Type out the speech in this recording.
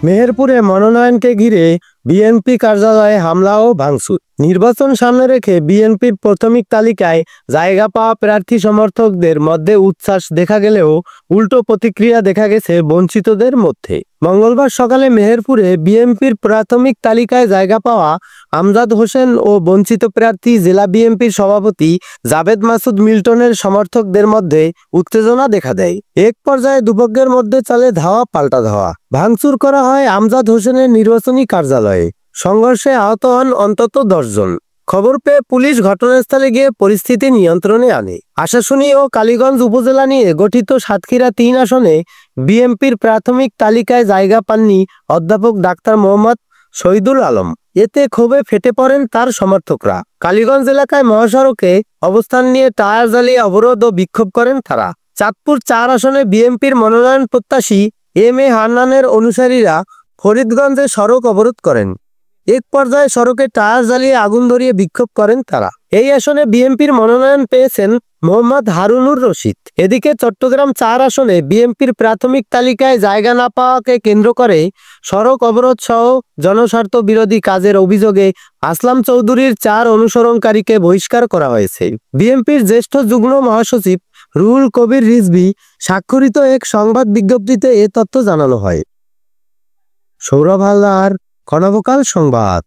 মেহেরপুরে মনোনয়নকে ঘিরে বিএনপি কার্যালয়ে হামলা ও ভাঙচুর। নির্বাচন সামনে রেখে বিএনপির প্রাথমিক তালিকায় জায়গা পাওয়া প্রার্থী সমর্থকদের মধ্যে উচ্ছ্বাস দেখা গেলেও উল্টো প্রতিক্রিয়া দেখা গেছে বঞ্চিতদের মধ্যে। মঙ্গলবার সকালে মেহেরপুরে বিএনপির প্রাথমিক তালিকায় জায়গা পাওয়া আমজাদ হোসেন ও বঞ্চিত প্রার্থী জেলা বিএনপির সভাপতি জাভেদ মাসুদ মিল্টনের সমর্থকদের মধ্যে উত্তেজনা দেখা দেয়। এক পর্যায়ে দুপক্ষের মধ্যে চলে ধাওয়া পাল্টা ধাওয়া। ভাঙচুর করা হয় আমজাদ হোসেনের নির্বাচনী কার্যালয়ে। সংঘর্ষে আহত হন অন্তত 10 জন। খবর পেয়ে পুলিশ ঘটনাস্থলে গিয়ে পরিস্থিতি নিয়ন্ত্রণে আনে। আশাশুনি ও কালীগঞ্জ উপজেলা নিয়ে গঠিত সাতক্ষীরা 3 আসনে বিএনপির প্রাথমিক তালিকায় জায়গা পাননি অধ্যাপক ডাক্তার মোহাম্মদ শহীদুল আলম। এতে ক্ষোভে ফেটে পড়েন তার সমর্থকরা। কালীগঞ্জ এলাকায় মহাসড়কে অবস্থান নিয়ে টায়ার জ্বালিয়ে অবরোধ ও বিক্ষোভ করেন তারা। চাঁদপুর 4 আসনে বিএনপির মনোনয়ন প্রত্যাশী এম এ হান্নানের অনুসারীরা ফরিদগঞ্জে সড়ক অবরোধ করেন। এক পর্যায়ে সড়কে টায়ার জ্বালিয়ে আগুন ধরিয়ে বিক্ষোভ করেন তারা। এই আসনে বিএনপির মনোনয়ন পেয়েছেন মোহাম্মদ হারুনুর রশিদ। এদিকে চট্টগ্রাম 4 আসনে বিএনপির প্রাথমিক তালিকায় জায়গা না পাওয়াকে কেন্দ্র করে সড়ক অবরোধ সহ জনস্বার্থ বিরোধী কাজের অভিযোগে আসলাম চৌধুরীর 4 অনুসরণকারীকে বহিষ্কার করা হয়েছে। বিএনপির জ্যেষ্ঠ যুগ্ম মহাসচিব রুহুল কবির রিজভী স্বাক্ষরিত এক সংবাদ বিজ্ঞপ্তিতে এ তথ্য জানানো হয়। সৌরভ হালদার, কনককাল সংবাদ।